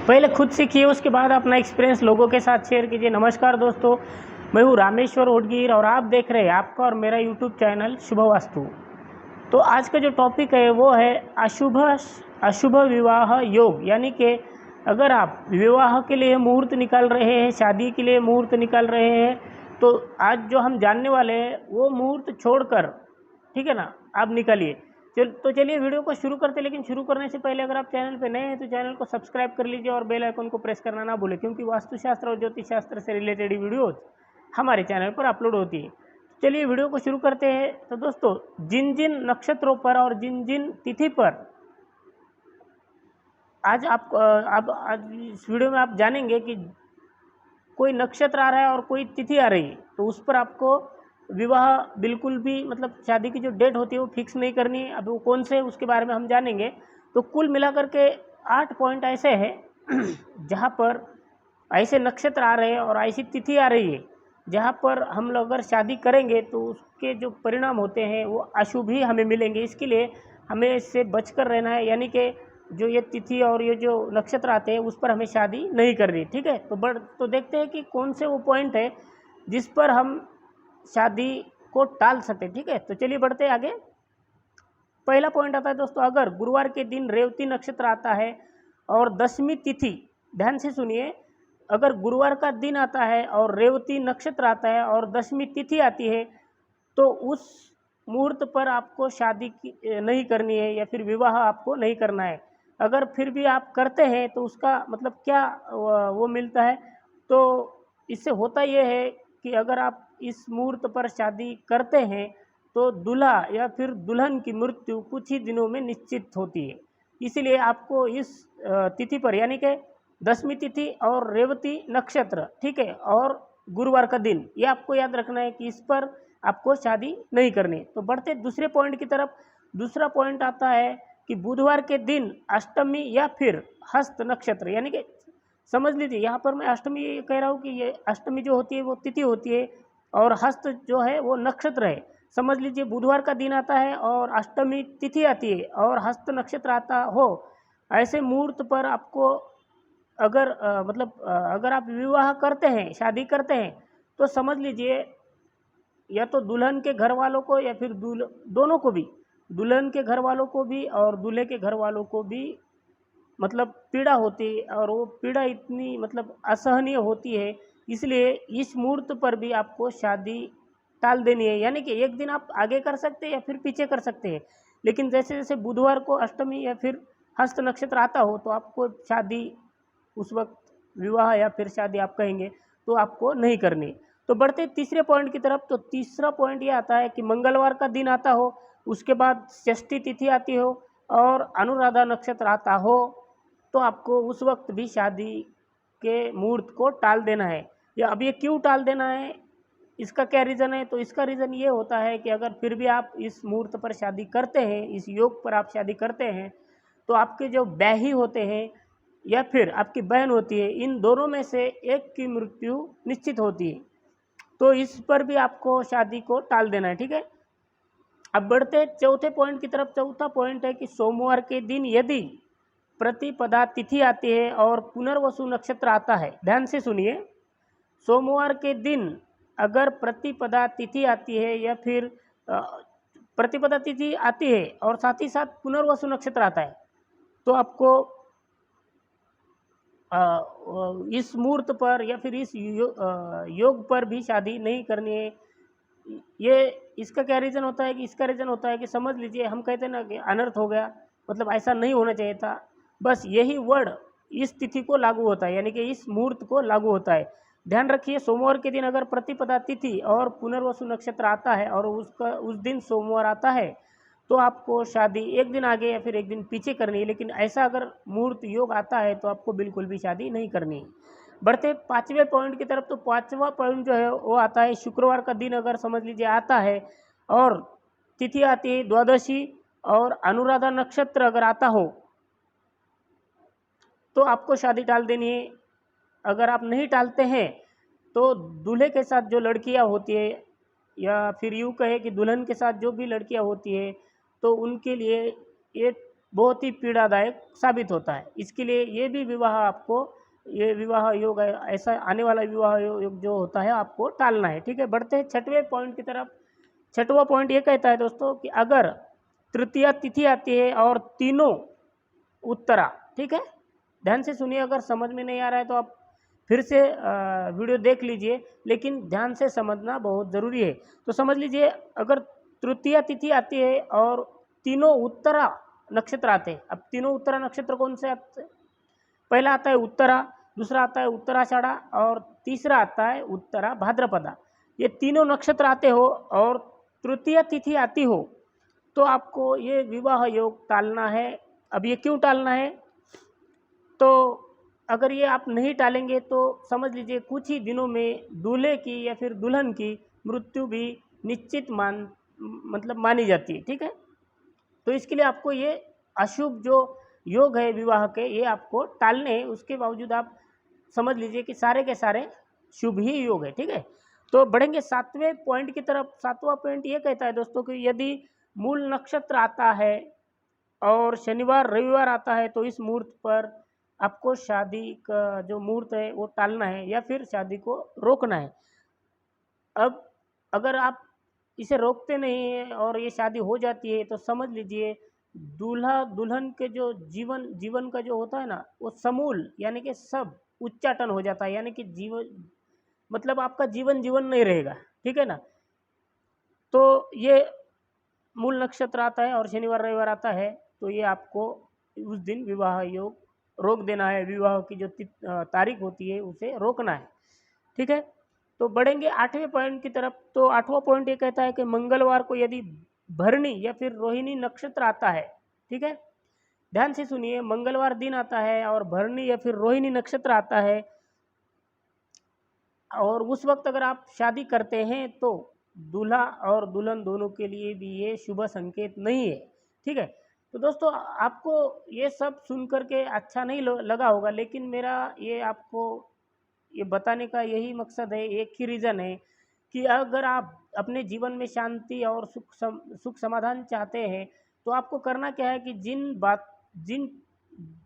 पहले खुद सीखिए, उसके बाद अपना एक्सपीरियंस लोगों के साथ शेयर कीजिए। नमस्कार दोस्तों, मैं हूँ रामेश्वर ओडगीर और आप देख रहे हैं आपका और मेरा यूट्यूब चैनल शुभ वास्तु। तो आज का जो टॉपिक है वो है अशुभ अशुभ विवाह योग। यानी कि अगर आप विवाह के लिए मुहूर्त निकाल रहे हैं, शादी के लिए मुहूर्त निकाल रहे हैं, तो आज जो हम जानने वाले हैं वो मुहूर्त छोड़कर, ठीक है ना, आप निकालिए। तो चलिए वीडियो को शुरू करते हैं। लेकिन शुरू करने से पहले अगर आप चैनल पे नए हैं तो चैनल को सब्सक्राइब कर लीजिए और बेल आइकन को प्रेस करना ना भूलें, क्योंकि वास्तुशास्त्र और ज्योतिष शास्त्र से रिलेटेड वीडियोज हमारे चैनल पर अपलोड होती है। चलिए वीडियो को शुरू करते हैं। तो दोस्तों, जिन जिन नक्षत्रों पर और जिन जिन तिथि पर आज आज इस वीडियो में आप जानेंगे कि कोई नक्षत्र आ रहा है और कोई तिथि आ रही है, तो उस पर आपको विवाह बिल्कुल भी, मतलब शादी की जो डेट होती है वो फिक्स नहीं करनी है। अब वो कौन से है उसके बारे में हम जानेंगे। तो कुल मिलाकर के 8 पॉइंट ऐसे हैं जहाँ पर ऐसे नक्षत्र आ रहे हैं और ऐसी तिथि आ रही है जहाँ पर हम लोग अगर शादी करेंगे तो उसके जो परिणाम होते हैं वो अशुभ ही हमें मिलेंगे। इसके लिए हमें इससे बचकर रहना है। यानी कि जो ये तिथि और ये जो नक्षत्र आते हैं उस पर हमें शादी नहीं करनी, ठीक है। तो देखते हैं कि कौन से वो पॉइंट है जिस पर हम शादी को टाल सकते, ठीक है। तो चलिए बढ़ते हैं आगे। पहला पॉइंट आता है दोस्तों, अगर गुरुवार के दिन रेवती नक्षत्र आता है और 10वीं तिथि, ध्यान से सुनिए, अगर गुरुवार का दिन आता है और रेवती नक्षत्र आता है और 10वीं तिथि आती है तो उस मुहूर्त पर आपको शादी नहीं करनी है या फिर विवाह आपको नहीं करना है। अगर फिर भी आप करते हैं तो उसका मतलब क्या वो मिलता है। तो इससे होता ये है कि अगर आप इस मुहूर्त पर शादी करते हैं तो दूल्हा या फिर दुल्हन की मृत्यु कुछ ही दिनों में निश्चित होती है। इसीलिए आपको इस तिथि पर, यानी कि 10वीं तिथि और रेवती नक्षत्र, ठीक है, और गुरुवार का दिन, ये आपको याद रखना है कि इस पर आपको शादी नहीं करनी। तो बढ़ते दूसरे पॉइंट की तरफ। दूसरा पॉइंट आता है कि बुधवार के दिन अष्टमी या फिर हस्त नक्षत्र, यानी कि समझ लीजिए यहाँ पर मैं अष्टमी कह रहा हूँ कि ये अष्टमी जो होती है वो तिथि होती है और हस्त जो है वो नक्षत्र है। समझ लीजिए बुधवार का दिन आता है और अष्टमी तिथि आती है और हस्त नक्षत्र आता हो, ऐसे मुहूर्त पर आपको अगर अगर आप विवाह करते हैं, शादी करते हैं, तो समझ लीजिए या तो दुल्हन के घर वालों को या फिर दोनों को भी, दुल्हन के घर वालों को भी और दूल्हे के घर वालों को भी मतलब पीड़ा होती है और वो पीड़ा इतनी मतलब असहनीय होती है। इसलिए इस मुहूर्त पर भी आपको शादी टाल देनी है। यानी कि एक दिन आप आगे कर सकते हैं या फिर पीछे कर सकते हैं, लेकिन जैसे जैसे बुधवार को अष्टमी या फिर हस्त नक्षत्र आता हो तो आपको शादी उस वक्त, विवाह या फिर शादी आप कहेंगे, तो आपको नहीं करनी। तो बढ़ते तीसरे पॉइंट की तरफ। तो तीसरा पॉइंट ये आता है कि मंगलवार का दिन आता हो, उसके बाद षष्ठी तिथि आती हो और अनुराधा नक्षत्र आता हो, तो आपको उस वक्त भी शादी के मुहूर्त को टाल देना है। या अब ये क्यों टाल देना है, इसका क्या रीज़न है। तो इसका रीज़न ये होता है कि अगर फिर भी आप इस मुहूर्त पर शादी करते हैं, इस योग पर आप शादी करते हैं, तो आपके जो ब्याही होते हैं या फिर आपकी बहन होती है, इन दोनों में से एक की मृत्यु निश्चित होती है। तो इस पर भी आपको शादी को टाल देना है, ठीक है। अब बढ़ते चौथे पॉइंट की तरफ। चौथा पॉइंट है कि सोमवार के दिन यदि प्रतिपदा तिथि आती है और पुनर्वसु नक्षत्र आता है, ध्यान से सुनिए, सोमवार के दिन अगर प्रतिपदा तिथि आती है या फिर प्रतिपदा तिथि आती है और साथ ही साथ पुनर्वसु नक्षत्र आता है, तो आपको इस मुहूर्त पर या फिर इस योग पर भी शादी नहीं करनी है। ये इसका क्या रीज़न होता है कि इसका रीज़न होता है कि समझ लीजिए, हम कहते हैं ना कि अनर्थ हो गया, मतलब ऐसा नहीं होना चाहिए था, बस यही वर्ड इस तिथि को लागू होता है, यानी कि इस मुहूर्त को लागू होता है। ध्यान रखिए, सोमवार के दिन अगर प्रतिपदा तिथि और पुनर्वसु नक्षत्र आता है और उस दिन सोमवार आता है, तो आपको शादी एक दिन आगे या फिर एक दिन पीछे करनी है। लेकिन ऐसा अगर मुहूर्त योग आता है तो आपको बिल्कुल भी शादी नहीं करनी है। बढ़ते पाँचवें पॉइंट की तरफ। तो पाँचवा पॉइंट जो है वो आता है, शुक्रवार का दिन अगर समझ लीजिए आता है और तिथि आती है द्वादशी और अनुराधा नक्षत्र अगर आता हो, तो आपको शादी टाल देनी है। अगर आप नहीं टालते हैं तो दूल्हे के साथ जो लड़कियां होती है या फिर यूँ कहे कि दुल्हन के साथ जो भी लड़कियां होती है, तो उनके लिए ये बहुत ही पीड़ादायक साबित होता है। इसके लिए ये भी विवाह आपको, ये विवाह योग ऐसा आने वाला विवाह योग जो होता है आपको टालना है। ठीक है, बढ़ते हैं छठवें पॉइंट की तरफ। छठवां पॉइंट ये कहता है दोस्तों कि अगर तृतीया तिथि आती है और तीनों उत्तरा, ठीक है, ध्यान से सुनिए, अगर समझ में नहीं आ रहा है तो आप फिर से वीडियो देख लीजिए, लेकिन ध्यान से समझना बहुत ज़रूरी है। तो समझ लीजिए, अगर तृतीया तिथि आती है और तीनों उत्तरा नक्षत्र आते हैं। अब तीनों उत्तरा नक्षत्र कौन से आते हैं? पहला आता है उत्तरा, दूसरा आता है उत्तराषाढ़ा और तीसरा आता है उत्तरा भाद्रपदा। ये तीनों नक्षत्र आते हो और तृतीया तिथि आती हो तो आपको ये विवाह योग टालना है। अब ये क्यों टालना है? तो अगर ये आप नहीं टालेंगे तो समझ लीजिए कुछ ही दिनों में दूल्हे की या फिर दुल्हन की मृत्यु भी निश्चित मानी जाती है। ठीक है, तो इसके लिए आपको ये अशुभ जो योग है विवाह के, ये आपको टालने हैं। उसके बावजूद आप समझ लीजिए कि सारे के सारे शुभ ही योग है। ठीक है, तो बढ़ेंगे सातवें पॉइंट की तरफ। सातवां पॉइंट ये कहता है दोस्तों कि यदि मूल नक्षत्र आता है और शनिवार रविवार आता है तो इस मुहूर्त पर आपको शादी का जो मुहूर्त है वो टालना है या फिर शादी को रोकना है। अब अगर आप इसे रोकते नहीं हैं और ये शादी हो जाती है तो समझ लीजिए दूल्हा दुल्हन के जो जीवन का जो होता है ना, वो समूल यानी कि सब उच्चाटन हो जाता है। यानी कि जीवन मतलब आपका जीवन नहीं रहेगा। ठीक है ना, तो ये मूल नक्षत्र आता है और शनिवार रविवार आता है तो ये आपको उस दिन विवाह योग रोक देना है। विवाह की जो तारीख होती है उसे रोकना है। ठीक है, तो बढ़ेंगे आठवें पॉइंट की तरफ। तो आठवां पॉइंट ये कहता है कि मंगलवार को यदि भरणी या फिर रोहिणी नक्षत्र आता है, ठीक है, ध्यान से सुनिए, मंगलवार दिन आता है और भरणी या फिर रोहिणी नक्षत्र आता है और उस वक्त अगर आप शादी करते हैं तो दूल्हा और दुल्हन दोनों के लिए भी ये शुभ संकेत नहीं है। ठीक है, तो दोस्तों आपको ये सब सुन करके अच्छा नहीं लगा होगा, लेकिन मेरा ये आपको ये बताने का यही मकसद है, एक ही रीज़न है कि अगर आप अपने जीवन में शांति और सुख समाधान चाहते हैं तो आपको करना क्या है कि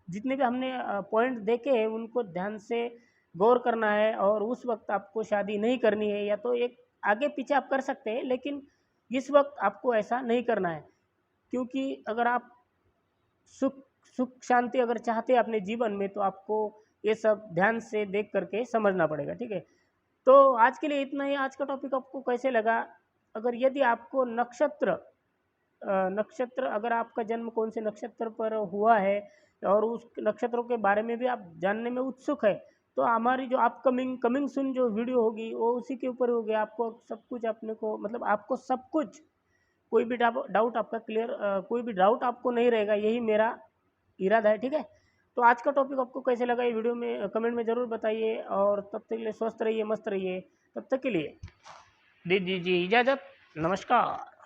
जितने भी हमने पॉइंट देखे हैं उनको ध्यान से गौर करना है और उस वक्त आपको शादी नहीं करनी है। या तो एक आगे पीछे आप कर सकते हैं, लेकिन इस वक्त आपको ऐसा नहीं करना है, क्योंकि अगर आप सुख शांति अगर चाहते हैं अपने जीवन में तो आपको ये सब ध्यान से देख करके समझना पड़ेगा। ठीक है, तो आज के लिए इतना ही। आज का टॉपिक आपको कैसे लगा? अगर यदि आपको नक्षत्र अगर आपका जन्म कौन से नक्षत्र पर हुआ है और उस नक्षत्रों के बारे में भी आप जानने में उत्सुक है तो हमारी जो कमिंग सुन जो वीडियो होगी वो उसी के ऊपर होगी। आपको सब कुछ अपने को मतलब आपको सब कुछ कोई भी डाउट आपका क्लियर कोई भी डाउट आपको नहीं रहेगा, यही मेरा इरादा है। ठीक है, तो आज का टॉपिक आपको कैसे लगा ये वीडियो में कमेंट में ज़रूर बताइए और तब तक के लिए स्वस्थ रहिए, मस्त रहिए। तब तक के लिए दे दीजिए इजाज़त। नमस्कार।